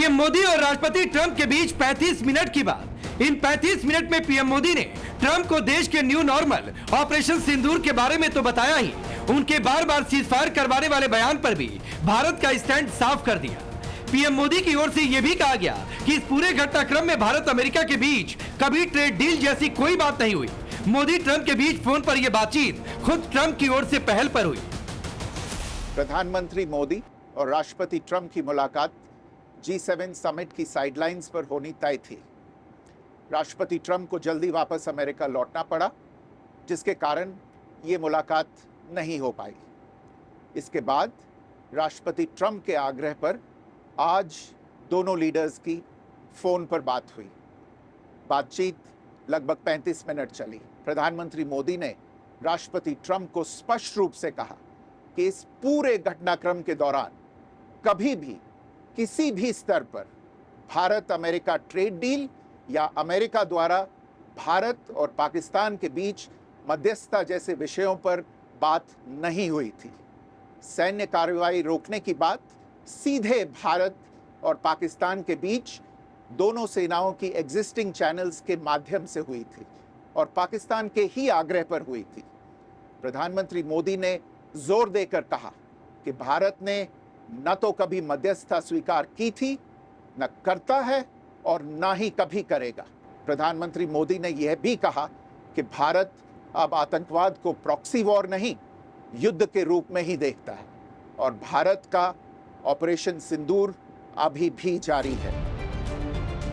PM Modi और राष्ट्रपति Trump के बीच 35 मिनट की बात। इन 35 मिनट में पीएम मोदी ने ट्रंप को देश के न्यू नॉर्मल ऑपरेशन सिंदूर के बारे में तो बताया ही, उनके बार बार सीज फायर करवाने वाले बयान पर भी भारत का स्टैंड साफ कर दिया। पीएम मोदी की ओर से यह भी कहा गया कि इस पूरे घटनाक्रम में भारत अमेरिका के बीच कभी ट्रेड डील जैसी कोई बात नहीं हुई। मोदी ट्रंप के बीच फोन पर यह बातचीत खुद ट्रंप की ओर से पहल पर हुई। प्रधानमंत्री मोदी और राष्ट्रपति ट्रंप की मुलाकात G7 समिट की साइडलाइंस पर होनी तय थी। राष्ट्रपति ट्रंप को जल्दी वापस अमेरिका लौटना पड़ा, जिसके कारण ये मुलाकात नहीं हो पाई। इसके बाद राष्ट्रपति ट्रंप के आग्रह पर आज दोनों लीडर्स की फोन पर बात हुई। बातचीत लगभग 35 मिनट चली। प्रधानमंत्री मोदी ने राष्ट्रपति ट्रंप को स्पष्ट रूप से कहा कि इस पूरे घटनाक्रम के दौरान कभी भी किसी भी स्तर पर भारत अमेरिका ट्रेड डील या अमेरिका द्वारा भारत और पाकिस्तान के बीच मध्यस्थता जैसे विषयों पर बात नहीं हुई थी। सैन्य कार्रवाई रोकने की बात सीधे भारत और पाकिस्तान के बीच दोनों सेनाओं की एग्जिस्टिंग चैनल्स के माध्यम से हुई थी और पाकिस्तान के ही आग्रह पर हुई थी। प्रधानमंत्री मोदी ने जोर देकर कहा कि भारत ने न तो कभी मध्यस्थता स्वीकार की थी, न करता है और न ही कभी करेगा। प्रधानमंत्री मोदी ने यह भी कहा कि भारत अब आतंकवाद को प्रॉक्सी वॉर नहीं, युद्ध के रूप में ही देखता है और भारत का ऑपरेशन सिंदूर अभी भी जारी है।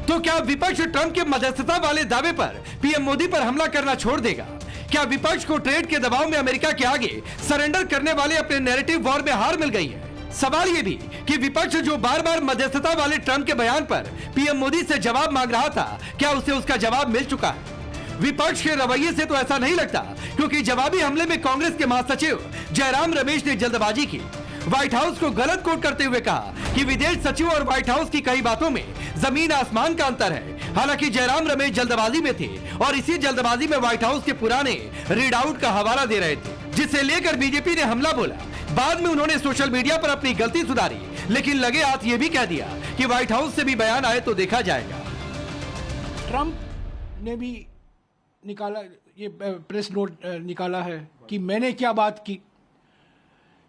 तो क्या विपक्ष ट्रंप के मध्यस्थता वाले दावे पर पीएम मोदी पर हमला करना छोड़ देगा? क्या विपक्ष को ट्रेड के दबाव में अमेरिका के आगे सरेंडर करने वाले अपने नैरेटिव वॉर में हार मिल गई है? सवाल ये भी कि विपक्ष जो बार बार मध्यस्थता वाले ट्रंप के बयान पर पीएम मोदी से जवाब मांग रहा था, क्या उसे उसका जवाब मिल चुका है? विपक्ष के रवैये से तो ऐसा नहीं लगता, क्योंकि जवाबी हमले में कांग्रेस के महासचिव जयराम रमेश ने जल्दबाजी की। व्हाइट हाउस को गलत कोट करते हुए कहा कि विदेश सचिव और व्हाइट हाउस की कई बातों में जमीन आसमान का अंतर है। हालांकि जयराम रमेश जल्दबाजी में थे और इसी जल्दबाजी में व्हाइट हाउस के पुराने रीड आउट का हवाला दे रहे थे, जिसे लेकर बीजेपी ने हमला बोला। बाद में उन्होंने सोशल मीडिया पर अपनी गलती सुधारी, लेकिन लगे हाथ ये भी कह दिया कि व्हाइट हाउस से भी बयान आए तो देखा जाएगा। ट्रंप ने भी निकाला, ये प्रेस नोट निकाला है कि मैंने क्या बात की।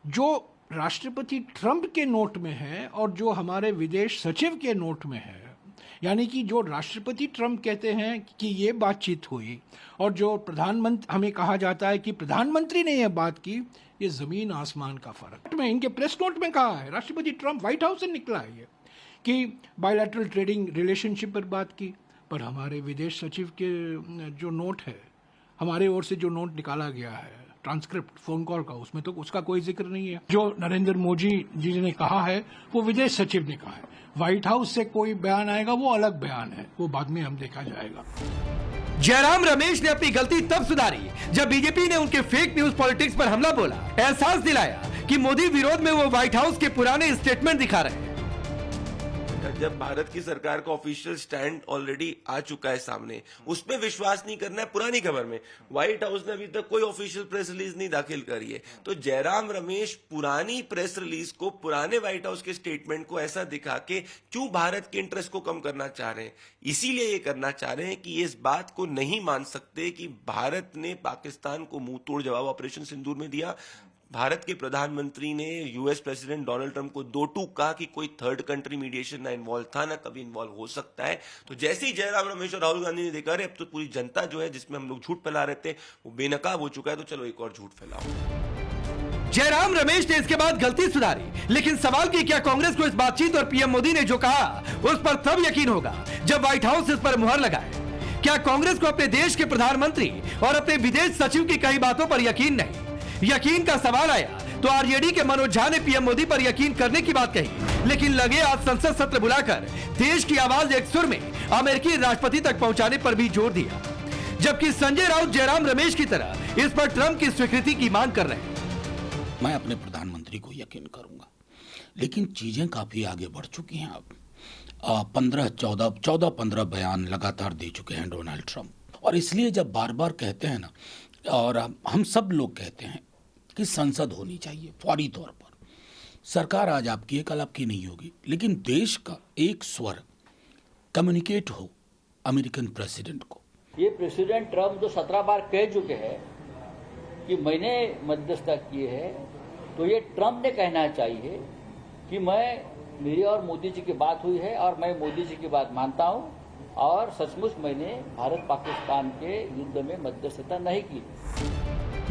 जो राष्ट्रपति ट्रंप के नोट में है और जो हमारे विदेश सचिव के नोट में है, यानी कि जो राष्ट्रपति ट्रंप कहते हैं कि ये बातचीत हुई और जो प्रधानमंत्री, हमें कहा जाता है कि प्रधानमंत्री ने यह बात की, ये जमीन आसमान का फर्क। में इनके प्रेस नोट में कहा है, राष्ट्रपति ट्रंप व्हाइट हाउस से निकला है ये कि बायलैटरल ट्रेडिंग रिलेशनशिप पर बात की, पर हमारे विदेश सचिव के जो नोट है, हमारे ओर से जो नोट निकाला गया है ट्रांसक्रिप्ट फोन कॉल का, उसमें तो उसका कोई जिक्र नहीं है। जो नरेंद्र मोदी जी ने कहा है वो विदेश सचिव ने कहा है। व्हाइट हाउस से कोई बयान आएगा वो अलग बयान है, वो बाद में हम देखा जाएगा। जयराम रमेश ने अपनी गलती तब सुधारी जब बीजेपी ने उनके फेक न्यूज पॉलिटिक्स पर हमला बोला, एहसास दिलाया कि मोदी विरोध में वो व्हाइट हाउस के पुराने स्टेटमेंट दिखा रहे हैं। जब भारत की सरकार का ऑफिशियल स्टैंड ऑलरेडी आ चुका है सामने, उसमें विश्वास नहीं करना है। पुरानी खबर में व्हाइट हाउस ने अभी तक कोई ऑफिशियल प्रेस रिलीज नहीं दाखिल करी है, तो जयराम रमेश पुरानी प्रेस रिलीज को, पुराने व्हाइट हाउस के स्टेटमेंट को ऐसा दिखा के क्यों भारत के इंटरेस्ट को कम करना चाह रहे हैं। इसीलिए ये करना चाह रहे हैं कि ये इस बात को नहीं मान सकते कि भारत ने पाकिस्तान को मुंह तोड़ जवाब ऑपरेशन सिंदूर में दिया। भारत के प्रधानमंत्री ने यूएस प्रेसिडेंट डोनाल्ड ट्रंप को दो टूक कहा कि कोई थर्ड कंट्री मीडिएशन ना इन्वॉल्व था, ना कभी इन्वॉल्व हो सकता है। तो जैसे ही जयराम रमेश और राहुल गांधी ने देखा अब तो पूरी जनता जो है जिसमें हम लोग झूठ फैला रहे थे वो बेनकाब हो चुका है, तो चलो एक और झूठ फैलाओ। जयराम रमेश ने इसके बाद गलती सुधारी, लेकिन सवाल की क्या कांग्रेस को इस बातचीत और पीएम मोदी ने जो कहा उस पर तब यकीन होगा जब व्हाइट हाउस इस पर मुहर लगाए। क्या कांग्रेस को अपने देश के प्रधानमंत्री और अपने विदेश सचिव की कई बातों पर यकीन नहीं? यकीन का सवाल आया तो आरजेडी के मनोज झा ने पीएम मोदी पर यकीन करने की बात कही, लेकिन लगे आज संसद सत्र बुलाकर देश की आवाज एक सुर में अमेरिकी राष्ट्रपति तक पहुंचाने पर भी जोर दिया, जबकि संजय राउत जयराम रमेश की तरह इस पर ट्रंप की स्वीकृति की मांग कर रहे हैं। मैं अपने प्रधानमंत्री को यकीन करूंगा, लेकिन चीजें काफी आगे बढ़ चुकी हैं। अब 14-15 बयान लगातार दे चुके हैं डोनाल्ड ट्रंप, और इसलिए जब बार बार कहते हैं ना, और हम सब लोग कहते हैं कि संसद होनी चाहिए फौरी तौर पर, सरकार आज आपकी है, कल आपकी नहीं होगी, लेकिन देश का एक स्वर कम्युनिकेट हो अमेरिकन प्रेसिडेंट को। ये प्रेसिडेंट ट्रम्प जो 17 बार कह चुके हैं कि मैंने मध्यस्थता की है, तो ये ट्रम्प ने कहना चाहिए कि मेरी और मोदी जी की बात हुई है और मैं मोदी जी की बात मानता हूं और सचमुच मैंने भारत पाकिस्तान के युद्ध में मध्यस्थता नहीं की।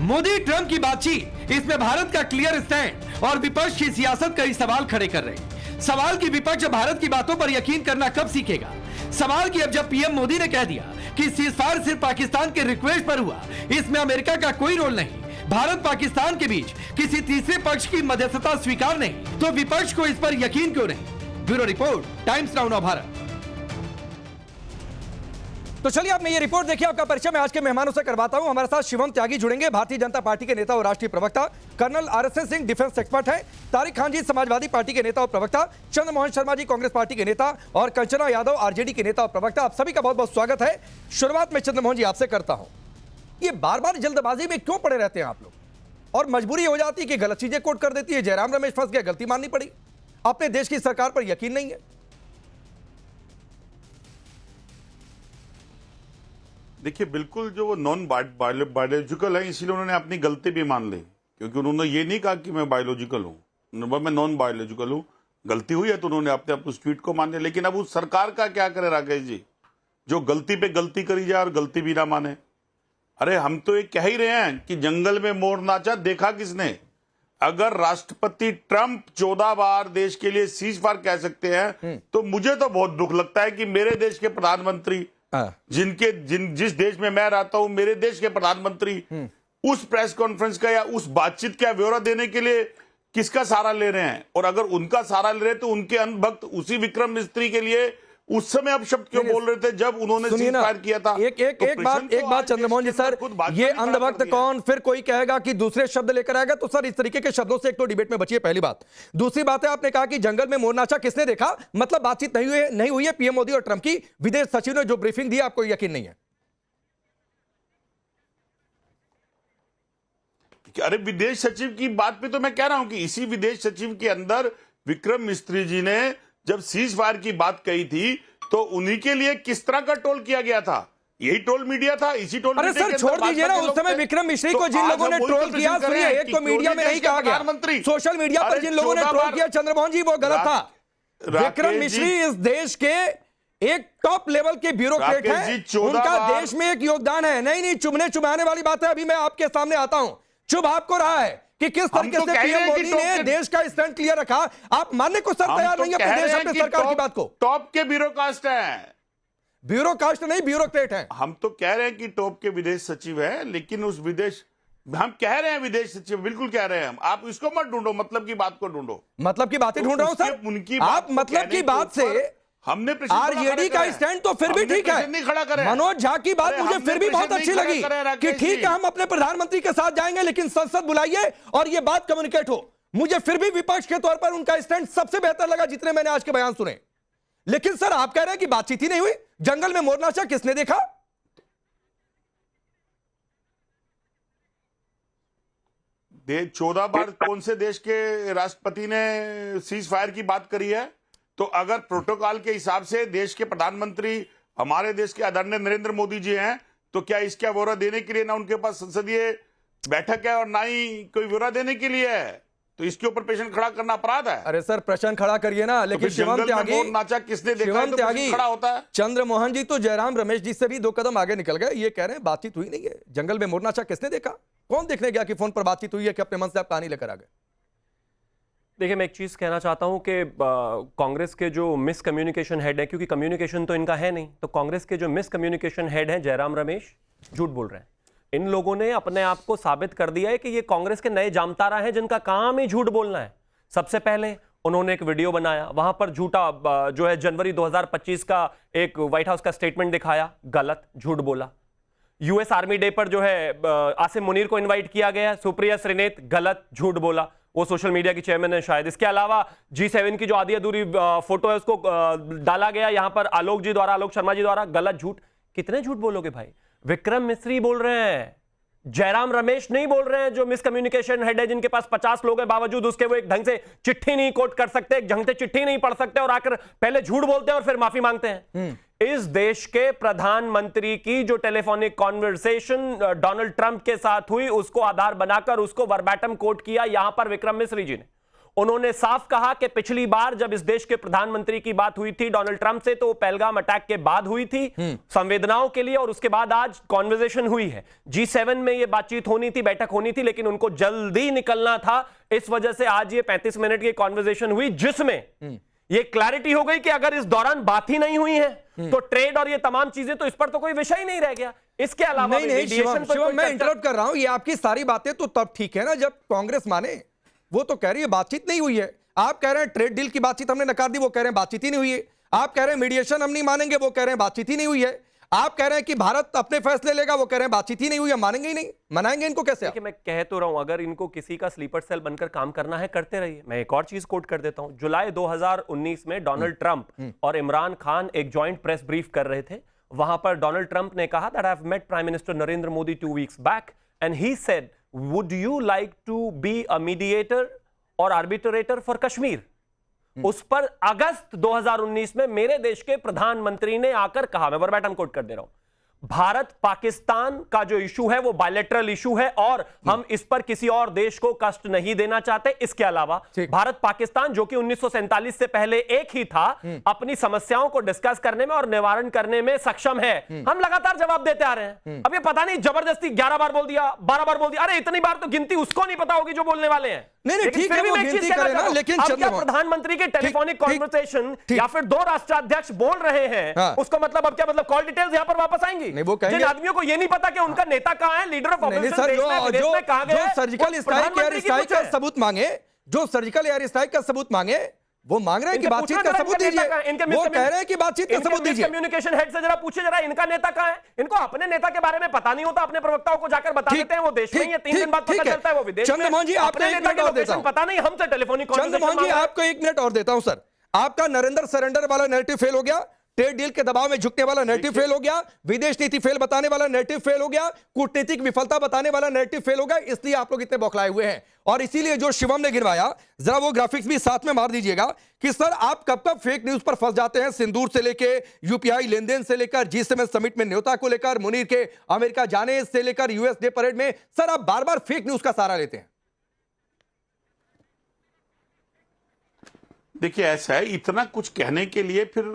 मोदी ट्रंप की बातचीत, इसमें भारत का क्लियर स्टैंड और विपक्ष की सियासत कई सवाल खड़े कर रहे हैं। सवाल की विपक्ष भारत की बातों पर यकीन करना कब सीखेगा? सवाल की अब जब पीएम मोदी ने कह दिया कि सीजफायर सिर्फ पाकिस्तान के रिक्वेस्ट पर हुआ, इसमें अमेरिका का कोई रोल नहीं, भारत पाकिस्तान के बीच किसी तीसरे पक्ष की मध्यस्थता स्वीकार नहीं, तो विपक्ष को इस पर यकीन क्यों नहीं? Bureau report, times now Bharat. तो चलिए आपने ये रिपोर्ट देखिए, आपका परिचय मैं आज के मेहमानों से करवाता हूं। हमारे साथ शिवम त्यागी जुड़ेंगे, भारतीय जनता पार्टी के नेता और राष्ट्रीय प्रवक्ता, colonel RSS Singh defence expert हैं, तारिक खान जी समाजवादी पार्टी के नेता और प्रवक्ता, चंद्रमोहन शर्मा जी कांग्रेस पार्टी के नेता और कंचना यादव RJD के नेता और प्रवक्ता। आप सभी का बहुत बहुत स्वागत है। शुरुआत में चंद्रमोहन जी आपसे करता हूं, ये बार बार जल्दबाजी में क्यों पड़े रहते हैं आप लोग, और मजबूरी हो जाती है कि गलत चीजें कोट कर देती है, जयराम रमेश फंस गया, गलती माननी पड़ी, अपने देश की सरकार पर यकीन नहीं है? देखिए, बिल्कुल जो वो नॉन बायोलॉजिकल है, इसीलिए उन्होंने अपनी गलती भी मान ली, क्योंकि उन्होंने ये नहीं कहा कि मैं बायोलॉजिकल हूँ, मैं नॉन बायोलॉजिकल हूँ। गलती हुई है तो उन्होंने अपने आप उस ट्वीट को मान लिया। लेकिन अब उस सरकार का क्या करे राकेश जी, जो गलती पे गलती करी जाए और गलती भी ना माने। अरे हम तो ये कह ही रहे हैं कि जंगल में मोर नाचा देखा किसने। अगर राष्ट्रपति ट्रंप 14 बार देश के लिए सीज फायर कह सकते हैं, तो मुझे तो बहुत दुख लगता है कि मेरे देश के प्रधानमंत्री, जिस देश में मैं रहता हूं, मेरे देश के प्रधानमंत्री उस प्रेस कॉन्फ्रेंस का या उस बातचीत का ब्यौरा देने के लिए किसका सहारा ले रहे हैं? और अगर उनका सहारा ले रहे तो उनके अंधभक्त उसी विक्रम मिस्त्री के लिए उस समय अब शब्द क्यों बोल रहे थे जब उन्होंने सीज फायर किया था? एक बात चंद्रमोहन जी सर, ये अंधभक्त कौन, फिर कोई कहेगा कि दूसरे शब्द लेकर आएगा, तो सर इस तरीके के शब्दों से एक तो डिबेट में बचिए, पहली बात। दूसरी बात है, आपने कहा कि जंगल में मोर नाचा किसने देखा, मतलब बातचीत नहीं हुई है पीएम मोदी और ट्रंप की। विदेश सचिव ने जो ब्रीफिंग दी आपको यकीन नहीं है? अरे विदेश सचिव की बात पे तो मैं कह रहा हूं कि इसी विदेश सचिव के अंदर विक्रम मिस्त्री जी ने जब सीज फायर की बात कही थी तो उन्हीं के लिए किस तरह का टोल किया गया था? यही टोल मीडिया था, इसी टोल अरे सर छोड़ दीजिए ना, उस समय विक्रम मिश्री को जिन लोगों ने ट्रोल किया, सुनिए, एक तो मीडिया में नहीं कहा गया, सोशल मीडिया पर जिन लोगों ने ट्रोल किया चंद्रमोहन जी, वो गलत था। विक्रम मिश्री इस देश के एक टॉप लेवल के ब्यूरोक्रेट हैं, उनका देश में एक योगदान है। नहीं, चुभने चुभाने वाली बात है। अभी मैं आपके सामने आता हूं, चुभ आपको रहा है कि किस तरीके से पीएम मोदी ने देश का स्टैंड क्लियर रखा। आप मानने को सर तैयार नहीं है अपने देश, अपने सरकार की बात को। टॉप के ब्यूरोकास्ट हैं, ब्यूरोकास्ट नहीं, ब्यूरोक्रेट हैं। हम तो कह रहे हैं कि टॉप के विदेश सचिव है, लेकिन उस विदेश, हम कह रहे हैं विदेश सचिव, बिल्कुल कह रहे हैं हम। आप इसको मत ढूंढो, मतलब की बात को ढूंढो। मतलब की बातें ढूंढ रहा हूं सर, उनकी आप मतलब की बात से हमने RJD का स्टैंड तो फिर भी ठीक है। मनोज झा की बात मुझे फिर भी बहुत अच्छी लगी कि ठीक है हम अपने प्रधानमंत्री के साथ जाएंगे, लेकिन संसद बुलाइए और ये बात कम्युनिकेट हो। मुझे फिर भी विपक्ष के तौर पर उनका स्टैंड सबसे बेहतर लगा जितने मैंने आज के बयान सुने। लेकिन सर आप कह रहे हैं कि बातचीत ही नहीं हुई, जंगल में मोर नाचा किसने देखा? 14 बार कौन से देश के राष्ट्रपति ने सीज फायर की बात करी है? तो अगर प्रोटोकॉल के हिसाब से देश के प्रधानमंत्री हमारे देश के आदरणीय नरेंद्र मोदी जी हैं, तो क्या इसका ब्यौरा देने के लिए ना उनके पास संसदीय बैठक है और ना ही कोई ब्यौरा देने के लिए है? तो इसके ऊपर प्रश्न खड़ा करना अपराध है। अरे सर प्रश्न खड़ा करिए ना, लेकिन शिवम त्यागी, नाचा किसने देखा है तो प्रश्न खड़ा होता है। चंद्रमोहन जी तो जयराम रमेश जी से भी 2 कदम आगे निकल गए, ये कह रहे हैं बातचीत हुई नहीं है। जंगल में मोर नाचा किसने देखा? कौन देखने गया कि फोन पर बातचीत हुई है कि अपने मन से आप कहानी लेकर आ गए? देखिए मैं एक चीज़ कहना चाहता हूं कि कांग्रेस के जो मिस कम्युनिकेशन हेड है, क्योंकि कम्युनिकेशन तो इनका है नहीं, तो कांग्रेस के जो मिस कम्युनिकेशन हेड हैं जयराम रमेश, झूठ बोल रहे हैं। इन लोगों ने अपने आप को साबित कर दिया है कि ये कांग्रेस के नए जामतारा हैं जिनका काम ही झूठ बोलना है। सबसे पहले उन्होंने एक वीडियो बनाया, वहां पर झूठा जो है जनवरी 2025 का एक व्हाइट हाउस का स्टेटमेंट दिखाया, गलत, झूठ बोला। US आर्मी डे पर जो है आसिम मुनीर को इन्वाइट किया गया, सुप्रिया श्रीनेत, गलत, झूठ बोला, वो सोशल मीडिया की चेयरमैन है शायद। इसके अलावा G7 की जो आधी अधूरी फोटो है उसको डाला गया यहां पर आलोक शर्मा जी द्वारा, गलत, झूठ। कितने झूठ बोलोगे भाई? विक्रम मिस्री बोल रहे हैं, जयराम रमेश नहीं बोल रहे हैं जो मिसकम्युनिकेशन हेड है, जिनके पास 50 लोग हैं, बावजूद उसके वो एक ढंग से चिट्ठी नहीं कोट कर सकते, एक ढंग से चिट्ठी नहीं पढ़ सकते और आकर पहले झूठ बोलते हैं और फिर माफी मांगते हैं। इस देश के प्रधानमंत्री की जो टेलीफोनिक कॉन्वर्सेशन डोनाल्ड ट्रंप के साथ हुई, उसको आधार बनाकर उसको वर्बैटम कोट किया यहां पर विक्रम मिश्री जी ने। उन्होंने साफ कहा कि पिछली बार जब इस देश के प्रधानमंत्री की बात हुई थी डोनाल्ड ट्रंप से, तो वो पहलगाम अटैक के बाद हुई थी संवेदनाओं के लिए, और उसके बाद आज कॉन्वर्सेशन हुई है। G7 में ये बातचीत होनी थी, बैठक होनी थी, लेकिन उनको जल्दी निकलना था, इस वजह से आज ये 35 मिनट की कॉन्वर्सेशन हुई, जिसमें ये क्लैरिटी हो गई कि अगर इस दौरान बात ही नहीं हुई है तो ट्रेड और ये तमाम चीजें, तो इस पर तो कोई विषय ही नहीं रह गया। इसके अलावा नहीं शिवम, मैं इंटरप्ट कर रहा हूं, ये आपकी सारी बातें तो तब ठीक है ना जब कांग्रेस माने। वो तो कह रही है बातचीत नहीं हुई है, आप कह रहे हैं ट्रेड डील की बातचीत हमने नकार दी, वो कह रहे हैं बातचीत ही नहीं हुई है। आप कह रहे हैं मीडिएशन हम नहीं मानेंगे, वो कह रहे हैं बातचीत ही नहीं हुई है। आप कह रहे हैं कि भारत अपने फैसले लेगा, वो कह रहे हैं बातचीत ही नहीं हुई है, मानेंगे ही नहीं, मनाएंगे इनको कैसे? देखिए मैं कह तो रहा हूं, अगर इनको किसी का स्लीपर सेल बनकर काम करना है करते रहिए। मैं एक और चीज कोट कर देता हूं। जुलाई 2019 में डोनाल्ड ट्रंप और इमरान खान एक जॉइंट प्रेस ब्रीफ कर रहे थे। वहां पर डोनाल्ड ट्रंप ने कहा that I have met prime minister Narendra Modi 2 weeks back and he said would you like to be a mediator और आर्बिट्रेटर फॉर कश्मीर। उस पर अगस्त 2019 में मेरे देश के प्रधानमंत्री ने आकर कहा, मैं वर्बैटम कोट कर दे रहा हूं, भारत पाकिस्तान का जो इशू है वो बायलैटरल इशू है और हम इस पर किसी और देश को कष्ट नहीं देना चाहते। इसके अलावा भारत पाकिस्तान जो कि 1947 से पहले एक ही था, अपनी समस्याओं को डिस्कस करने में और निवारण करने में सक्षम है। हम लगातार जवाब देते आ रहे हैं। अब ये पता नहीं जबरदस्ती 11 बार बोल दिया, 12 बार बोल दिया, अरे इतनी बार तो गिनती उसको नहीं पता होगी जो बोलने वाले हैं। नहीं ठीक है, वो गिनती करे ना, लेकिन प्रधानमंत्री के टेलीफोनिक कॉन्वर्सेशन या फिर 2 राष्ट्राध्यक्ष बोल रहे हैं, उसका मतलब अब क्या, मतलब कॉल डिटेल्स यहां पर वापस आएंगी। नहीं, वो कहेंगे जिन आदमियों को ये नहीं पता कि उनका नेता कहां है, लीडर ऑफ ऑपोजिशन जो सर्जिकल स्ट्राइक एयर स्ट्राइक का सबूत मांगे, जो सर्जिकल एयर स्ट्राइक का सबूत मांगे, वो मांग रहे हैं कि बातचीत का सबूत दीजिए। वो कह रहे हैं कि बातचीत का सबूत दीजिए। कम्युनिकेशन हेड से जरा पूछे, जरा इनका नेता कहां है। इनको अपने नेता के बारे में पता नहीं होता, अपने प्रवक्ताओं को जाकर बता देते हैं वो देश में ही है, 3 दिन बाद पता चलता है वो विदेश में। चंद्रमोहन जी, आपको 1 मिनट और देता हूं, पता नहीं, हमसे टेलीफोनिक चंद्रमोहन जी आपको 1 मिनट और देता हूं। सर, आपका नरेंद्र सरेंडर वाला नैरेटिव फेल हो गया, ट्रेड डील के दबाव में झुकने वाला नैरेटिव फेल हो गया, विदेश नीति फेल बताने वाला नैरेटिव फेल हो गया, कूटनीतिक विफलता बताने वाला नैरेटिव फेल हो गया, इसलिए आप लोग इतने बौखलाए हुए हैं। और इसीलिए जो शिवम ने गिरवाया, जरा वो ग्राफिक्स भी साथ में मार दीजिएगा कि सर आप कब कब फेक न्यूज पर फंस जाते हैं, सिंदूर से लेके यूपीआई लेनदेन से लेकर G7 समिट में न्योता को लेकर, मुनीर के अमेरिका जाने से लेकर यूएस डे परेड में, सर आप बार बार फेक न्यूज का सहारा लेते हैं। देखिए ऐसा है, इतना कुछ कहने के लिए फिर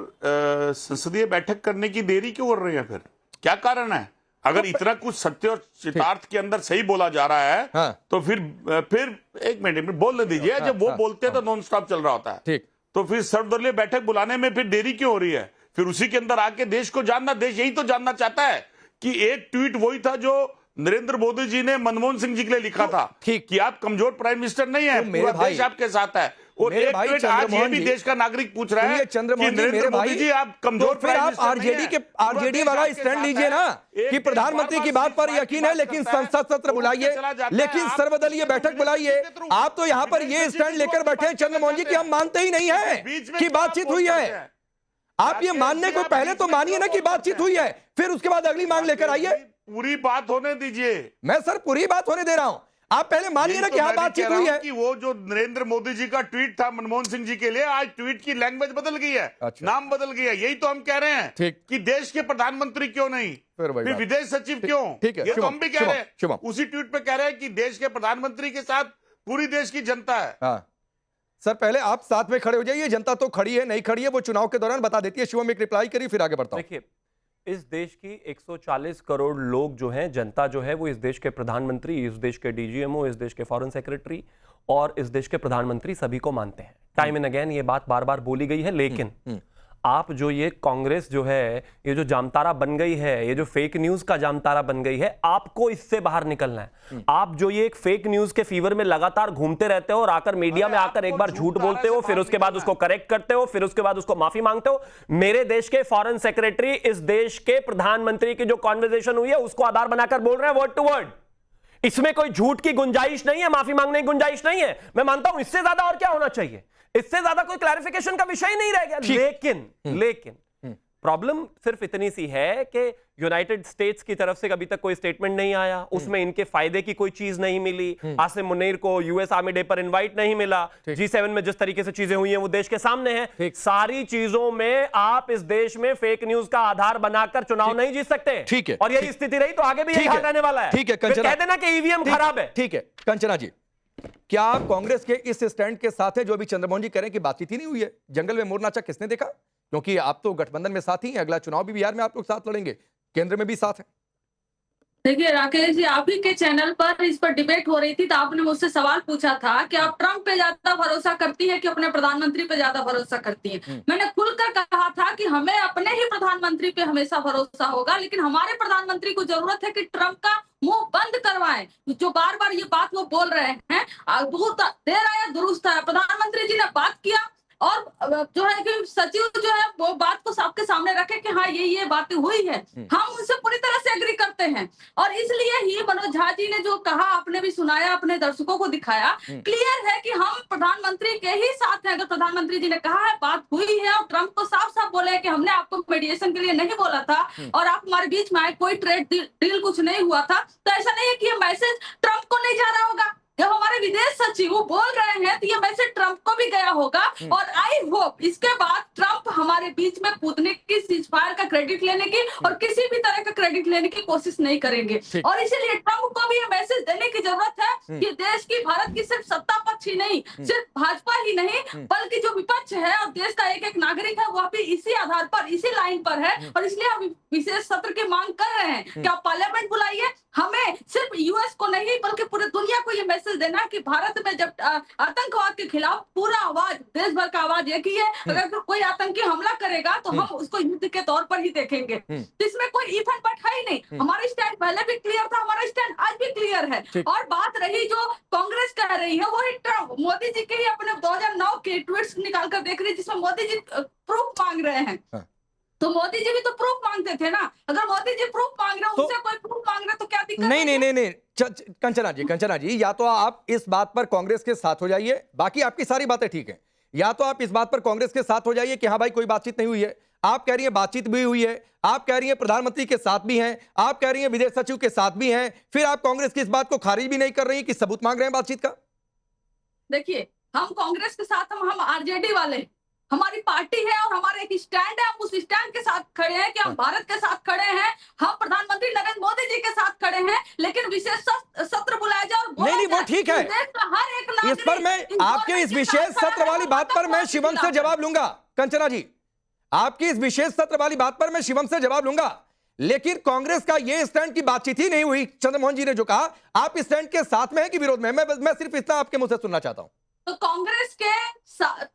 संसदीय बैठक करने की देरी क्यों कर रहे हैं? फिर क्या कारण है? अगर इतना कुछ सत्य और चितार्थ के अंदर सही बोला जा रहा है, तो फिर 1 मिनट बोलने दीजिए। जब वो बोलते हैं तो नॉन स्टॉप चल रहा होता है, ठीक, तो फिर सर्वदलीय बैठक बुलाने में फिर देरी क्यों हो रही है? फिर उसी के अंदर आके देश को जानना, देश यही तो जानना चाहता है कि एक ट्वीट वही था जो नरेंद्र मोदी जी ने मनमोहन सिंह जी के लिए लिखा था कि आप कमजोर प्राइम मिनिस्टर नहीं है, पूरा देश आपके साथ है। और एक ट्वीट आज ये भी देश का नागरिक पूछ रहा है कि नरेंद्र मोदी जी आप कमजोर प्राइम मिनिस्टर नहीं है। आरजेडी वाला स्टैंड लीजिए ना कि प्रधानमंत्री की बात पर यकीन है, लेकिन संसद सत्र बुलाइए, लेकिन सर्वदलीय बैठक बुलाइए। आप तो यहाँ पर ये स्टैंड लेकर बैठे हैं चंद्रमोहन जी कि हम मानते ही नहीं है कि बातचीत हुई है। आप ये मानने को पहले तो मानिए ना कि बातचीत हुई है, फिर उसके बाद अगली मांग लेकर आइए। पूरी बात होने दीजिए। मैं सर पूरी बात होने दे रहा हूं, आप पहले मानिए ना कि हाँ बातचीत हुई है। कि वो जो नरेंद्र मोदी जी का ट्वीट था मनमोहन सिंह जी के लिए, आज ट्वीट की लैंग्वेज बदल गई है, नाम बदल गया। यही तो हम कह रहे हैं कि देश के प्रधानमंत्री क्यों नहीं, फिर विदेश सचिव क्यों? ये तो हम भी कह रहे हैं, उसी ट्वीट पे कह रहे हैं कि देश के प्रधानमंत्री के साथ पूरी देश की जनता है। सर पहले आप साथ में खड़े हो जाइए, जनता तो खड़ी है नहीं खड़ी है वो चुनाव के दौरान बता देती है। शिवम एक रिप्लाई करिए फिर आगे बढ़ता हूं। देखिए, इस देश की 140 करोड़ लोग जो हैं, जनता जो है, वो इस देश के प्रधानमंत्री, इस देश के डीजीएमओ, इस देश के फॉरेन सेक्रेटरी और इस देश के प्रधानमंत्री सभी को मानते हैं। टाइम एंड अगेन ये बात बार बार बोली गई है, लेकिन आप जो ये कांग्रेस जो है, ये जो जामतारा बन गई है, ये जो फेक न्यूज का जामतारा बन गई है, आपको इससे बाहर निकलना है। आप जो ये एक फेक न्यूज के फीवर में लगातार घूमते रहते हो और आकर मीडिया में आकर एक बार झूठ बोलते हो, फिर उसके बाद उसको करेक्ट करते हो, फिर उसके बाद उसको माफी मांगते हो। मेरे देश के फॉरेन सेक्रेटरी इस देश के प्रधानमंत्री की जो कॉन्वर्सेशन हुई है उसको आधार बनाकर बोल रहे हैं वर्ड टू वर्ड। इसमें कोई झूठ की गुंजाइश नहीं है, माफी मांगने की गुंजाइश नहीं है। मैं मानता हूं इससे ज्यादा और क्या होना चाहिए, इससे ज्यादा कोई क्लैरिफिकेशन का विषय नहीं रह गया। लेकिन प्रॉब्लम सिर्फ इतनी सी है कि यूनाइटेड स्टेट्स की तरफ से अभी तक कोई स्टेटमेंट नहीं आया, उसमें इनके फायदे की कोई चीज नहीं मिली। आसिम मुनीर को यूएस आर्मी डे पर इनवाइट नहीं मिला। G7 में जिस तरीके से चीजें हुई हैं वो देश के सामने है। सारी चीजों में आप इस देश में फेक न्यूज का आधार बनाकर चुनाव नहीं जीत सकते। ठीक है, और यही स्थिति रही तो आगे भी यही हाल रहने वाला है। ठीक है, फिर कह देना कि ईवीएम खराब है। ठीक है कंचना जी, क्या आप कांग्रेस के इस स्टैंड के साथ है जो अभी चंद्रमोहन जी कह रहे हैं कि बातचीत ही नहीं हुई है? जंगल में मोर नाचा किसने देखा? क्योंकि आप तो गठबंधन में साथ ही हैं, अगला चुनाव भी बिहार में आप लोग साथ लड़ेंगे, केंद्र में भी साथ है। देखिए राकेश जी, आप ही के चैनल पर इस पर डिबेट हो रही थी तो आपने मुझसे सवाल पूछा था कि आप ट्रंप पे ज्यादा भरोसा करती है कि अपने प्रधानमंत्री पे ज्यादा भरोसा करती है। मैंने खुलकर कहा था कि हमें अपने ही प्रधानमंत्री पे हमेशा भरोसा होगा, लेकिन हमारे प्रधानमंत्री को जरूरत है कि ट्रंप का मुंह बंद करवाएं। जो बार बार ये बात वो बोल रहे हैं, देर आया दुरुस्त है। प्रधानमंत्री जी ने बात किया और जो है कि सचिव जो है वो बात को सबके सामने रखे कि हाँ ये बातें हुई है, हम उनसे पूरी तरह से एग्री करते हैं। और इसलिए ही मनोज झा जी ने जो कहा, आपने भी सुनाया, अपने दर्शकों को दिखाया, क्लियर है कि हम प्रधानमंत्री के ही साथ हैं। अगर प्रधानमंत्री जी ने कहा है, बात हुई है, और ट्रंप को साफ साफ बोले हैं कि हमने आपको मीडिएशन के लिए नहीं बोला था और आप हमारे बीच में आए, कोई ट्रेड डील कुछ नहीं हुआ था, तो ऐसा नहीं है कि ये मैसेज ट्रंप को नहीं जा रहा होगा। जब हमारे विदेश सचिव वो बोल रहे हैं तो ये मैसेज ट्रंप को भी गया होगा। और आई होप इसके बाद ट्रंप हमारे बीच में कूदने की, सीजफायर का क्रेडिट लेने की और किसी भी तरह का क्रेडिट लेने की कोशिश नहीं करेंगे। और इसीलिए ट्रंप को भी ये मैसेज देने की जरूरत है कि देश की, भारत की सिर्फ सत्ता पक्ष ही नहीं, सिर्फ भाजपा ही नहीं, बल्कि जो विपक्ष है और देश का एक एक नागरिक है, वह भी इसी आधार पर, इसी लाइन पर है। और इसलिए हम विशेष सत्र की मांग कर रहे हैं कि आप पार्लियामेंट बुलाइए। हमें सिर्फ यूएस को नहीं बल्कि पूरे दुनिया को ये मैसेज देना है कि भारत में जब आतंकवाद के खिलाफ पूरा आवाज, देश भर का आवाज एक ही है। अगर कोई आतंकी हमला करेगा तो हम उसको युद्ध के तौर पर ही देखेंगे। इसमें कोई इफन बट है ही नहीं। हमारा स्टैंड पहले भी क्लियर था, हमारा स्टैंड आज भी क्लियर है। और बात रही जो कांग्रेस कह रही है, वही ट्रंप मोदी जी के ही अपने 2009 के ट्वीट्स निकाल कर देख रही है, जिसमें मोदी जी प्रूफ मांग रहे हैं। तो मोदी जी भी तो प्रूफ मांगते थे ना। अगर मोदी जी प्रूफ मांग रहे, उनसे कोई प्रूफ मांग रहे तो क्या दिक्कत? नहीं, कंचना जी, या तो आप इस बात पर कांग्रेस के साथ हो जाइए, बाकी आपकी सारी बातें ठीक है, या तो आप इस बात पर कांग्रेस के साथ हो जाइए कि हाँ भाई कोई बातचीत नहीं हुई है। आप कह रही हैं बातचीत भी हुई है, आप कह रही हैं प्रधानमंत्री के साथ भी हैं, आप कह रही हैं विदेश सचिव के साथ भी हैं, फिर आप कांग्रेस की इस बात को खारिज भी नहीं कर रही कि सबूत मांग रहे हैं बातचीत का। देखिए, हम कांग्रेस के साथ, हम आरजेडी वाले, हमारी पार्टी है और हमारा एक स्टैंड है। हम उस स्टैंड के साथ खड़े हैं कि हम भारत के साथ खड़े हैं, हम प्रधानमंत्री नरेंद्र मोदी जी के साथ खड़े हैं। लेकिन विशेष सत्र बुलाया जाए और नहीं, वो ठीक है। हर एक इस पर मैं आपके इस विशेष सत्र वाली बात पर मैं शिवम से जवाब लूंगा। कंचना जी, आपकी इस विशेष सत्र वाली बात पर मैं शिवम से जवाब लूंगा, लेकिन कांग्रेस का ये स्टैंड की बातचीत ही नहीं हुई। चंद्रमोहन जी ने जो कहा, आप इस स्टैंड के साथ में है कि विरोध में? मैं सिर्फ इतना आपके मुंह से सुनना चाहता हूं। तो कांग्रेस के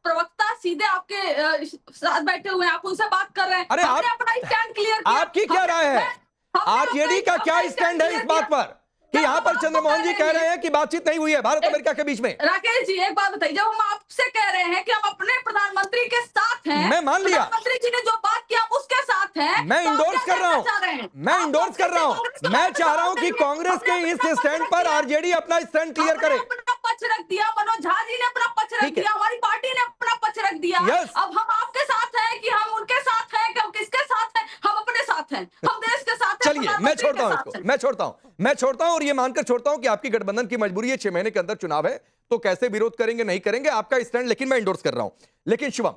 प्रवक्ता सीधे आपके साथ बैठे हुए हैं, आप उनसे बात कर रहे हैं। अरे आपने अपना स्टैंड क्लियर किया। आपकी क्या राय है? आरजेडी का क्या स्टैंड है इस बात पर कि यहाँ पर चंद्रमोहन जी कह रहे हैं कि बातचीत नहीं हुई है भारत अमेरिका के बीच में? राकेश जी, एक बात बताइए, जब हम आपसे कह रहे हैं कि हम अपने प्रधानमंत्री के साथ हैं, मैं मान लिया, प्रधानमंत्री जी ने जो बात किया हम उसके साथ हैं, मैं इंडोर्स कर रहा हूं, मैं चाह रहा हूं कि कांग्रेस के इस स्टैंड पर आरजेडी अपना स्टैंड क्लियर करे। अपना पक्ष रख दिया, मनोज झा जी ने अपना पक्ष रख दिया, हमारी पार्टी ने अपना पक्ष रख दिया। अब हम आपके साथ हैं कि हम उनके साथ हैं, कि हम किसके साथ हैं? हम अपने साथ हैं, हम देश के साथ हैं। चलिए, मैं छोड़ता हूं इसको, मैं छोड़ता हूं और ये मानकर छोड़ता हूं कि आपकी गठबंधन की मजबूरी है, 6 महीने के अंदर चुनाव है, तो कैसे विरोध करेंगे नहीं करेंगे आपका स्टैंड, लेकिन मैं इंडोर्स कर रहा हूं। लेकिन शिवम,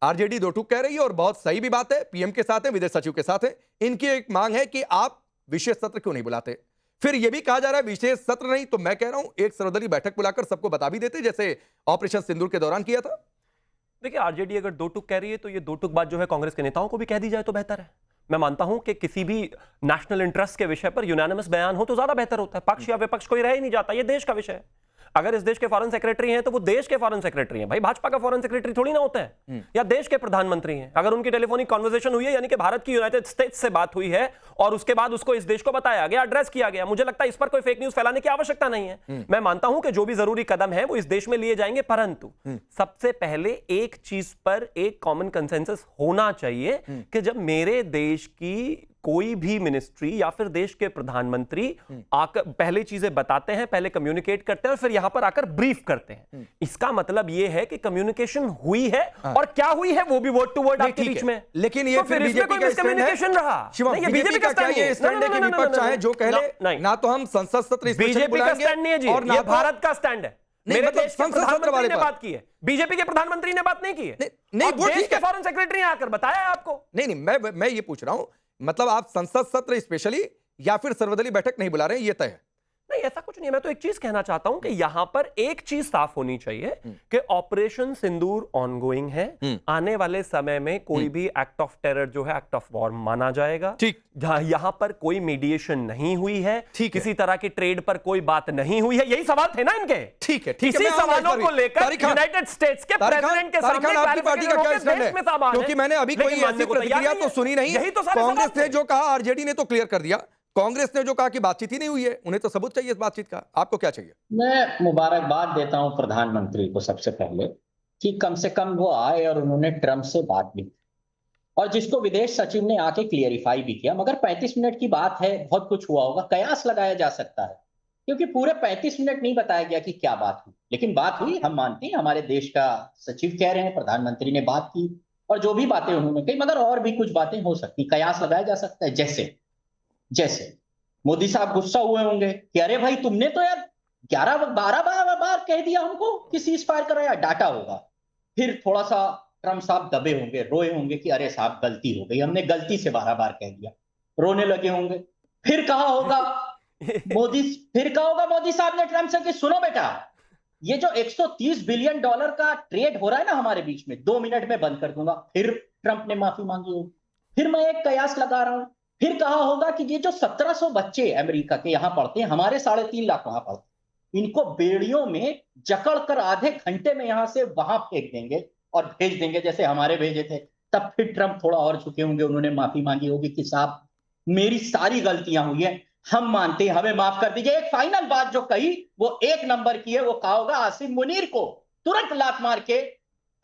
आरजेडी दो टूक कह रही है और बहुत सही भी बात है, पीएम के साथ है, विदेश सचिव के साथ है। इनकी एक मांग है कि आप विशेष सत्र क्यों नहीं बुलाते? फिर यह भी कहा जा रहा है विशेष सत्र नहीं तो मैं कह रहा हूं एक सर्वदलीय बैठक बुलाकर सबको बता भी देते, जैसे ऑपरेशन सिंदूर के दौरान किया था। देखिए, आरजेडी अगर दो टूक कह रही है तो ये दो टूक बात जो है कांग्रेस के नेताओं को भी कह दी जाए तो बेहतर है। मैं मानता हूं कि किसी भी नेशनल इंटरेस्ट के विषय पर यूनानिमस बयान हो तो ज्यादा बेहतर होता है। पक्ष या विपक्ष कोई रह ही नहीं जाता, ये देश का विषय है। अगर इस देश के फॉरेन सेक्रेटरी हैं तो वो देश के फॉरेन सेक्रेटरी हैं, भाई भाजपा का फॉरेन सेक्रेटरी थोड़ी ना होता है, या देश के प्रधानमंत्री हैं। अगर उनकी टेलीफोनिक कॉन्वर्सेशन हुई है, यानी कि भारत की यूनाइटेड स्टेट्स से बात हुई है और उसके बाद उसको इस देश को बताया गया, एड्रेस किया गया, मुझे लगता है इस पर कोई फेक न्यूज फैलाने की आवश्यकता नहीं है। मैं मानता हूं कि जो भी जरूरी कदम है वो इस देश में लिए जाएंगे, परंतु सबसे पहले एक चीज पर एक कॉमन कंसेंसस होना चाहिए कि जब मेरे देश की कोई भी मिनिस्ट्री या फिर देश के प्रधानमंत्री आकर पहले चीजें बताते हैं, पहले कम्युनिकेट करते हैं और फिर यहां पर आकर ब्रीफ करते हैं। इसका मतलब यह है कि कम्युनिकेशन हुई है और क्या हुई है वो भी वर्ड टू वर्ड आपके बीच में। लेकिन ये तो फिर बीजेपी का कम्युनिकेशन रहा। शिवम, ये बीजेपी का क्या ये स्टैंड है कि विपक्ष चाहे जो कह ले, ना तो हम संसद सत्र बीजेपी का स्टैंड नहीं है जी, और ये भारत का स्टैंड है। मेरे मतलब देश के प्रधानमंत्री ने बात की है, बीजेपी के प्रधानमंत्री ने बात नहीं की है। नहीं, वो देश ठीक के है। फॉरेन सेक्रेटरी ने आकर बताया आपको। नहीं, मैं ये पूछ रहा हूं, मतलब आप संसद सत्र स्पेशली या फिर सर्वदलीय बैठक नहीं बुला रहे हैं, ये तय है? नहीं, ऐसा कुछ नहीं है। मैं तो एक चीज कहना चाहता हूं कि यहां पर एक चीज साफ होनी चाहिए कि ऑपरेशन सिंदूर ऑनगोइंग है। आने वाले समय में कोई भी एक्ट ऑफ टेरर जो है एक्ट ऑफ वॉर माना जाएगा। ठीक, यहां पर कोई मीडिएशन नहीं हुई है, ठीक है। किसी तरह की ट्रेड पर कोई बात नहीं हुई है। यही सवाल थे ना इनके। ठीक है, इसी सवालों को लेकर यूनाइटेड स्टेट्स के प्रेसिडेंट के सामने आपकी पार्टी का क्या स्टैंड है? क्योंकि मैंने अभी कोई ऐसी प्रतिक्रिया तो सुनी नहीं। कांग्रेस ने जो कहा, आरजेडी ने तो क्लियर कर दिया। कांग्रेस ने जो कहा कि बातचीत ही नहीं हुई है, उन्हें तो सबूत चाहिए इस बातचीत का। आपको क्या चाहिए? मैं मुबारकबाद देता हूं प्रधानमंत्री को सबसे पहले कि कम से कम वो आए और उन्होंने ट्रंप से बात भी की, और जिसको विदेश सचिव ने आके क्लियरिफाई भी किया। मगर 35 मिनट की बात है, बहुत कुछ हुआ होगा, कयास लगाया जा सकता है, क्योंकि पूरे 35 मिनट नहीं बताया गया कि क्या बात हुई। लेकिन बात हुई, हम मानते हैं, हमारे देश का सचिव कह रहे हैं, प्रधानमंत्री ने बात की और जो भी बातें उन्होंने कही, मगर और भी कुछ बातें हो सकती, कयास लगाया जा सकता है। जैसे मोदी साहब गुस्सा हुए होंगे कि अरे भाई तुमने तो यार 11-12 बार कह दिया हमको कि सीज फायर करो, या डाटा होगा। फिर थोड़ा सा ट्रंप साहब दबे होंगे, रोए होंगे कि अरे साहब गलती हो गई, हमने गलती से 12 बार कह दिया, रोने लगे होंगे। फिर कहा होगा मोदी साहब ने ट्रंप से कि सुनो बेटा, ये जो $130 बिलियन का ट्रेड हो रहा है ना हमारे बीच में, 2 मिनट में बंद कर दूंगा। फिर ट्रंप ने माफी मांगी होगी। फिर मैं एक कयास लगा रहा हूं, फिर कहा होगा कि ये जो 1700 बच्चे अमेरिका के यहां पढ़ते हैं, हमारे 3.5 लाख वहां पढ़ते हैं, इनको बेड़ियों में जकड़ कर आधे घंटे में यहां से वहां फेंक देंगे और भेज देंगे जैसे हमारे भेजे थे। तब फिर ट्रंप थोड़ा और झुके होंगे, उन्होंने माफी मांगी होगी कि साहब मेरी सारी गलतियां हुई हैं, हम मानते हैं, हमें माफ कर दीजिए। एक फाइनल बात जो कही वो 1 नंबर की है, वो कहा होगा आसिम मुनीर को तुरंत लात मार के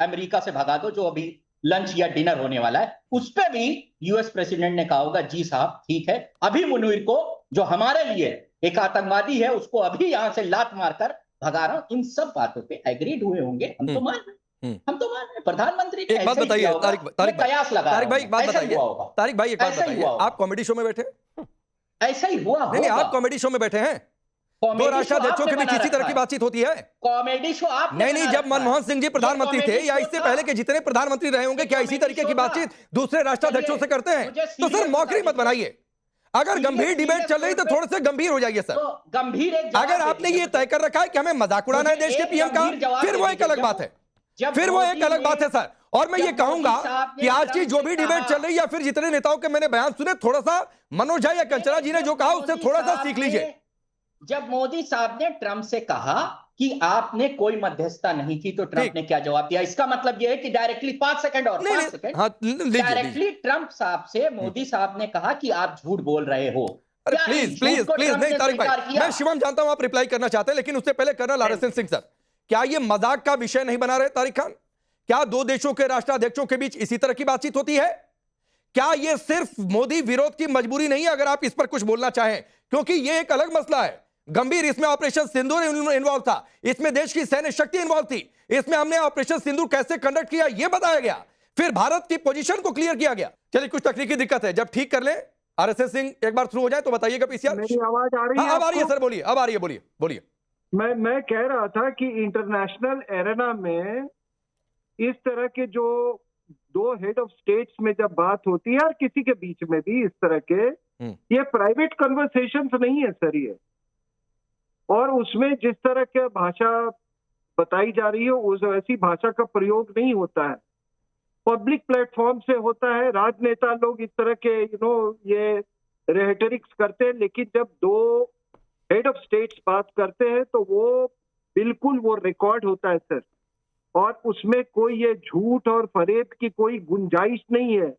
अमेरिका से भगा दो, जो अभी लंच या डिनर होने वाला है। उस पे भी यूएस प्रेसिडेंट ने कहा होगा जी साहब ठीक है, अभी मुनीर को जो हमारे लिए एक आतंकवादी है उसको अभी यहां से लात मारकर भगा रहा हूं। इन सब बातों पे एग्रीड हुए होंगे, हम तो मान रहे। प्रधानमंत्री एक बात बताइए कयास लगा, तारिक भाई एक बात बताइए, आप कॉमेडी शो में बैठे? ऐसा ही हुआ। नहीं, आप कॉमेडी शो में बैठे हैं? 2 राष्ट्राध्यक्षों के बीच इसी तरह की बातचीत होती है? कॉमेडी शो आप नहीं, जब मनमोहन सिंह जी प्रधानमंत्री थे या इससे पहले के जितने प्रधानमंत्री रहे होंगे, क्या इसी तरीके की बातचीत दूसरे राष्ट्राध्यक्षों से करते हैं? तो सर मौखरी मत बनाइए। अगर गंभीर डिबेट चल रही तो थोड़े से गंभीर हो जाइए सर। गंभीर अगर आपने ये तय कर रखा है कि हमें मजाक उड़ाना है देश के पीएम का, फिर वो एक अलग बात है, फिर वो एक अलग बात है सर। और मैं ये कहूंगा कि आज की जो भी डिबेट चल रही है या फिर जितने नेताओं के मैंने बयान सुने, थोड़ा सा मनोज झा या कंचना जी ने जो कहा उससे थोड़ा सा सीख लीजिए। जब मोदी साहब ने ट्रंप से कहा कि आपने कोई मध्यस्थता नहीं की, तो ट्रंप ने क्या जवाब दिया? इसका मतलब यह है कि डायरेक्टली 5 सेकंड और 5 सेकंड डायरेक्टली ट्रंप साहब से मोदी साहब ने कहा कि आप झूठ बोल रहे हो। अरे प्लीज नहीं तारिक भाई, मैं शिवम जानता हूं आप रिप्लाई करना चाहते हैं, लेकिन उससे पहले कर्नल RSN सिंह सर, क्या ये मजाक का विषय नहीं बना रहे तारिक खान? क्या 2 देशों के राष्ट्राध्यक्षों के बीच इसी तरह की बातचीत होती है? क्या ये सिर्फ मोदी विरोध की मजबूरी नहीं है? अगर आप इस पर कुछ बोलना चाहें, क्योंकि ये एक अलग मसला है गंभीर। इसमें ऑपरेशन सिंदूर इन्वॉल्व था, इसमें देश की सैन्य शक्ति इन्वॉल्व थी, इसमें हमने ऑपरेशन सिंदूर कैसे कंडक्ट किया ये बताया गया, फिर भारत की पोजीशन को क्लियर किया गया। चलिए, कुछ तकनीकी दिक्कत है, जब ठीक कर लें RSN सिंह एक बार शुरू हो जाए तो बताइएगा। पीसीआर मेरी आवाज आ रही है? अब आ रही है सर, बोलिए। अब आ रही है, बोलिए। मैं कह रहा था कि इंटरनेशनल एरेना में इस तरह के जो 2 हेड ऑफ स्टेट्स में जब बात होती है और किसी के बीच में भी इस तरह के, ये प्राइवेट कन्वर्सेशंस नहीं है सर ये। और उसमें जिस तरह की भाषा बताई जा रही है उस वैसी भाषा का प्रयोग नहीं होता है, पब्लिक प्लेटफॉर्म से होता है। राजनेता लोग इस तरह के ये रेटरिक्स करते हैं, लेकिन जब 2 हेड ऑफ स्टेट्स बात करते हैं तो वो बिल्कुल वो रिकॉर्ड होता है सर, और उसमें कोई ये झूठ और फरेब की कोई गुंजाइश नहीं है।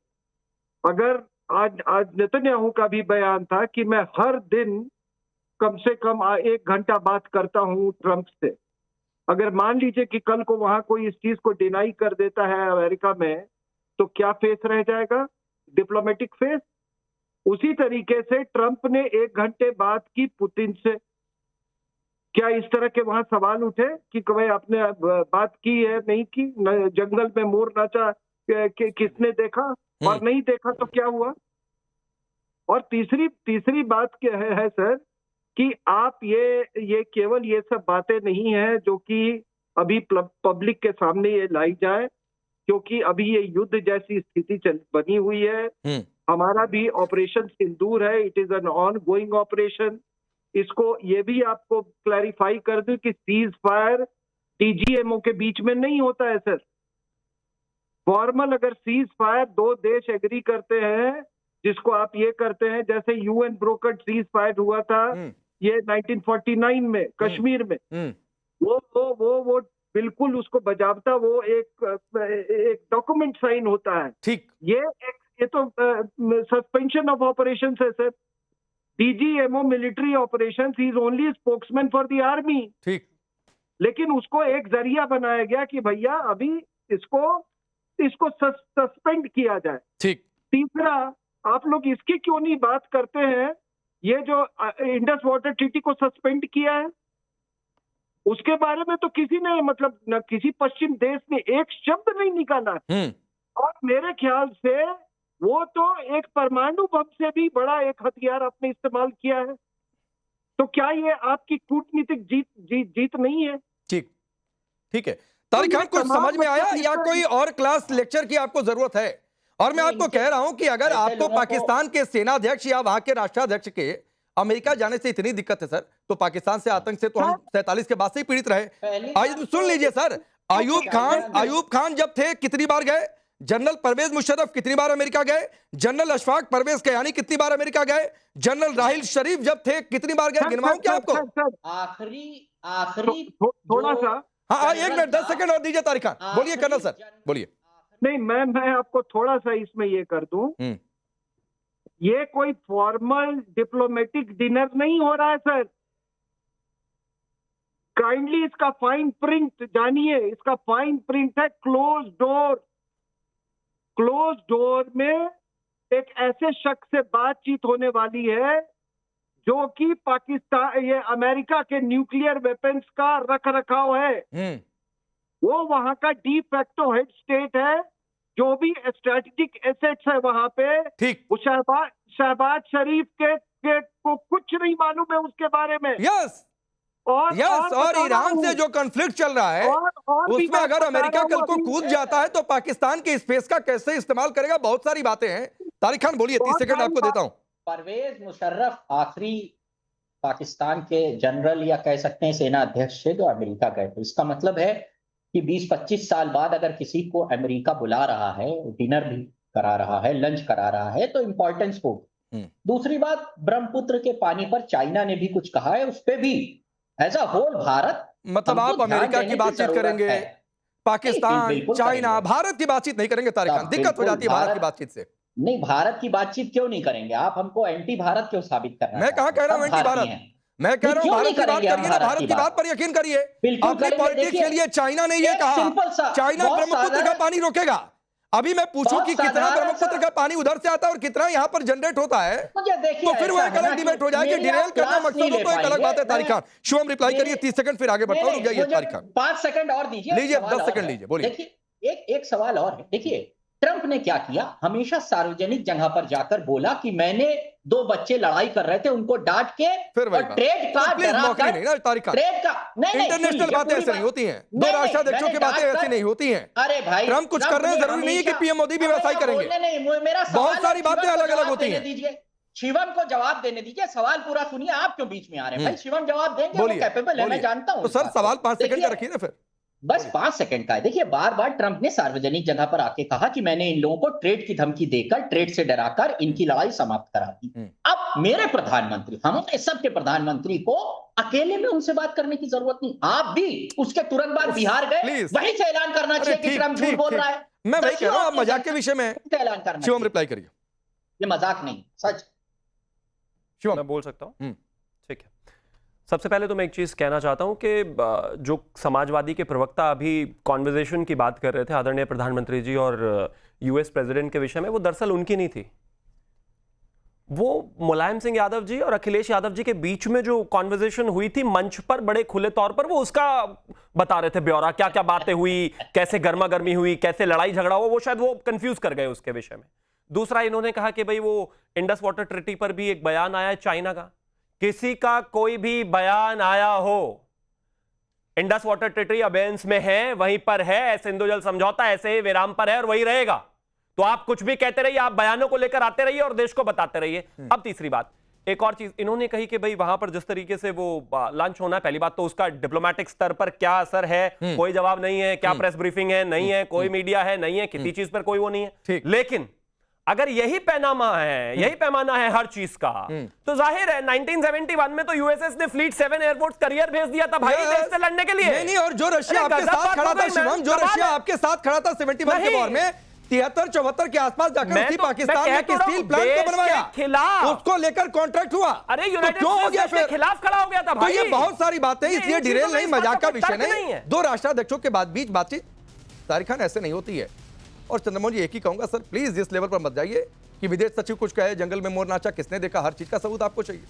अगर आज नेतन्याहू का भी बयान था कि मैं हर दिन कम से कम 1 घंटा बात करता हूं ट्रंप से। अगर मान लीजिए कि कल को वहां कोई इस चीज को डिनाई कर देता है अमेरिका में, तो क्या फेस रह जाएगा? Diplomatic face. उसी तरीके से ट्रंप ने 1 घंटे बात की पुतिन से। क्या इस तरह के वहां सवाल उठे कि भाई आपने बात की है नहीं की, जंगल में मोर नाचा किसने देखा और नहीं देखा तो क्या हुआ? और तीसरी बात क्या है सर कि आप ये केवल ये सब बातें नहीं है जो कि अभी पब्लिक के सामने ये लाई जाए, क्योंकि अभी ये युद्ध जैसी स्थिति बनी हुई है। हमारा भी ऑपरेशन सिंदूर है, it is an on going operation. इसको ये भी आपको क्लैरिफाई कर दूं कि सीज फायर डीजीएमओ के बीच में नहीं होता है सर। फॉर्मल अगर सीज फायर 2 देश एग्री करते हैं, जिसको आप ये करते हैं, जैसे यूएन ब्रोकर्ड सीज फायर हुआ था ये 1949 में कश्मीर में, वो बिल्कुल उसको बजाबता वो एक डॉक्यूमेंट साइन होता है। ठीक, ये तो सस्पेंशन ऑफ ऑपरेशन है sir. DGMO military operation is only spokesman for the army. ठीक, लेकिन उसको एक जरिया बनाया गया कि भैया अभी इसको सस्पेंड किया जाए। ठीक। तीसरा, आप लोग इसकी क्यों नहीं बात करते हैं, ये जो इंडस वाटर ट्रीटी को सस्पेंड किया है उसके बारे में तो किसी ने मतलब न किसी पश्चिम देश ने एक शब्द नहीं निकाला। और मेरे ख्याल से वो तो एक परमाणु बम से भी बड़ा एक हथियार आपने इस्तेमाल किया है। तो क्या ये आपकी कूटनीतिक जीत नहीं है? ठीक, ठीक है। तारिक खान, कुछ समझ में आया या कोई और क्लास लेक्चर की आपको जरूरत है? और मैं आपको कह रहा हूं कि अगर आपको पाकिस्तान के सेनाध्यक्ष या वहां के राष्ट्राध्यक्ष के अमेरिका जाने से इतनी दिक्कत है सर, तो पाकिस्तान से आतंक से तो हम 47 के बाद से ही पीड़ित रहे। आज सुन लीजिए सर, अयूब खान जब थे कितनी बार गए? जनरल परवेज मुशर्रफ कितनी बार अमेरिका गए? जनरल अशफाक परवेज कयानी कितनी बार अमेरिका गए? जनरल राहिल शरीफ जब थे कितनी बार गए? गिनवाऊं क्या आपको? आखिरी थोड़ा सा, हाँ 1 मिनट 10 सेकंड और दीजिए तारिक खान। बोलिए कर्नल सर, बोलिए। नहीं, मैं आपको थोड़ा सा इसमें ये कर दूं, ये कोई फॉर्मल डिप्लोमेटिक डिनर नहीं हो रहा है सर। काइंडली इसका फाइन प्रिंट जानिए, इसका फाइन प्रिंट है क्लोज डोर। क्लोज डोर में एक ऐसे शख्स से बातचीत होने वाली है जो कि पाकिस्तान, ये अमेरिका के न्यूक्लियर वेपन्स का रख रखाव है। वो वहां का डी फैक्टो हेड स्टेट है। जो भी स्ट्रेटेजिक एसेट्स है वहां पे, ठीक, वो शहबाज शरीफ के को कुछ नहीं मालूम है उसके बारे में। यस, और ईरान से जो कॉन्फ्लिक्ट चल रहा है उसमें अगर अमेरिका कल को कूद जाता है तो पाकिस्तान के स्पेस का कैसे इस्तेमाल करेगा? बहुत सारी बातें हैं। तारिक खान बोलिए, 30 सेकंड आपको देता हूं। परवेज मुशर्रफ आखिरी पाकिस्तान के जनरल या कह सकते हैं सेना अध्यक्ष थे जो अमेरिका गए थे। इसका मतलब है कि 20-25 साल बाद अगर किसी को अमेरिका बुला रहा है, डिनर भी करा रहा है, लंच करा रहा है, तो इंपॉर्टेंस होगी। दूसरी बात, ब्रह्मपुत्र के पानी पर चाइना ने भी कुछ कहा है, उस पर भी एज अ होल भारत, मतलब आप अमेरिका की बातचीत करेंगे, पाकिस्तान, चाइना, भारत की बातचीत नहीं करेंगे? तारिक खान, दिक्कत हो जाती है भारत की बातचीत से। नहीं, भारत की बातचीत क्यों नहीं करेंगे? आप हमको एंटी भारत क्यों साबित करना? मैं कहां कह रहा हूं एंटी भारत? मैं कह रहा हूं भारत की बात करिए ना, भारत की बात पर यकीन करिए। अपनी पॉलिटिक्स के लिए चाइना ने ये कहा, चाइना ब्रह्मपुत्र का पानी रोकेगा। अभी मैं पूछूं कि कितना ब्रह्मपुत्र का पानी उधर से आता है और कितना यहाँ पर जनरेट होता है, तो फिर वो एक अलग डिबेट हो जाएगी। डिरेल करना मकसद हो तो एक अलग बात है। तारिक खान, शिवम रिप्लाई करिए, 30 सेकंड फिर आगे बढ़ता हूं। रुक जाइए तारिक खान, 5 सेकंड और दीजिए। लीजिए 10 सेकंड लीजिए, बोलिए। देखिए, एक सवाल और है। देखिए, ट्रंप ने क्या किया, हमेशा सार्वजनिक जगह पर जाकर बोला कि मैंने 2 बच्चे लड़ाई कर रहे थे, उनको डांट के और ट्रेड का इंटरनेशनल बातें ऐसे नहीं होती हैं, 2 राष्ट्राध्यक्षों की बातें ऐसी नहीं होती हैं। अरे भाई, ट्रंप कुछ कर रहे हैं, जरूरी नहीं है कि पीएम मोदी भी वैसा ही करेंगे। बहुत सारी बातें अलग अलग होती हैं। शिवम को जवाब देने दीजिए, सवाल पूरा सुनिए। आप क्यों बीच में आ रहे हैं भाई? शिवम जवाब देंगे, वो कैपेबल है, मैं जानता हूं। तो सर सवाल 5 सेकंड का रखिए ना फिर। बस 5 सेकंड का है। देखिए, बार बार ट्रंप ने सार्वजनिक जगह पर आके कहा कि मैंने इन लोगों को ट्रेड की धमकी देकर, ट्रेड से डराकर इनकी लड़ाई समाप्त करा दी। अब मेरे प्रधानमंत्री, हमारे सबके प्रधानमंत्री को अकेले में उनसे बात करने की जरूरत नहीं। आप भी उसके तुरंत बाद बिहार गए, वहीं से ऐलान करना चाहिए कि ट्रंप झूठ बोल रहा है। मैं वही कह रहा हूं, आप मजाक के विषय में ऐलान करना। शिवम रिप्लाई करिए। ये मजाक नहीं, सच। शिवम, मैं बोल सकता हूं? ठीक है। सबसे पहले तो मैं एक चीज़ कहना चाहता हूं कि जो समाजवादी के प्रवक्ता अभी कॉन्वर्जेशन की बात कर रहे थे आदरणीय प्रधानमंत्री जी और यूएस प्रेसिडेंट के विषय में, वो दरअसल उनकी नहीं थी। वो मुलायम सिंह यादव जी और अखिलेश यादव जी के बीच में जो कॉन्वर्सेशन हुई थी मंच पर बड़े खुले तौर पर, वो उसका बता रहे थे ब्यौरा, क्या क्या बातें हुई, कैसे गर्मा गर्मी हुई, कैसे लड़ाई झगड़ा हुआ, वो शायद वो कंफ्यूज कर गए उसके विषय में। दूसरा, इन्होंने कहा कि भाई वो इंडस वाटर ट्रीटी पर भी एक बयान आया है चाइना का। किसी का कोई भी बयान आया हो, इंडस वाटर ट्रीटी अबेंस में है, वहीं पर है, सिंधु जल समझौता ऐसे ही विराम पर है और वही रहेगा। तो आप कुछ भी कहते रहिए, आप बयानों को लेकर आते रहिए और देश को बताते रहिए। अब तीसरी बात, एक और चीज इन्होंने कही कि भाई वहां पर जिस तरीके से वो लंच होना है, पहली बात तो उसका डिप्लोमेटिक स्तर पर क्या असर है, कोई जवाब नहीं है, क्या प्रेस ब्रीफिंग है, नहीं है, कोई मीडिया है, नहीं है, किसी चीज पर कोई वो नहीं है। लेकिन अगर यही पैमाना है, यही पैमाना है हर चीज का, तो जाहिर है 1971 में तो यूएसएस ने फ्लीट 7 एयरफोर्स करियर भेज दिया था भाई देश से लड़ने के लिए। नहीं, और जो रशिया आपके साथ खड़ा था शिवम, जो रशिया आपके साथ खड़ा था 71 के वॉर में, 73-74 के आसपास जाकर उसी पाकिस्तान में स्टील प्लांट को बनवाया, खिलाफ उसको लेकर कॉन्ट्रैक्ट हुआ। अरे यूनाइटेड स्टेट्स के खिलाफ खड़ा हो गया था भाई। तो ये बहुत सारी बातें, इसलिए डिरेल नहीं, मजाक का विषय नहीं। दो राष्ट्राध्यक्षों के बीच बातचीत तारिक खान ऐसे नहीं होती है। और चंद्रमोहन जी, एक ही कहूंगा सर, प्लीज इस लेवल पर मत जाइए कि विदेश सचिव कुछ कहे, जंगल में मोर नाचा, किसने देखा, हर चीज का सबूत आपको चाहिए।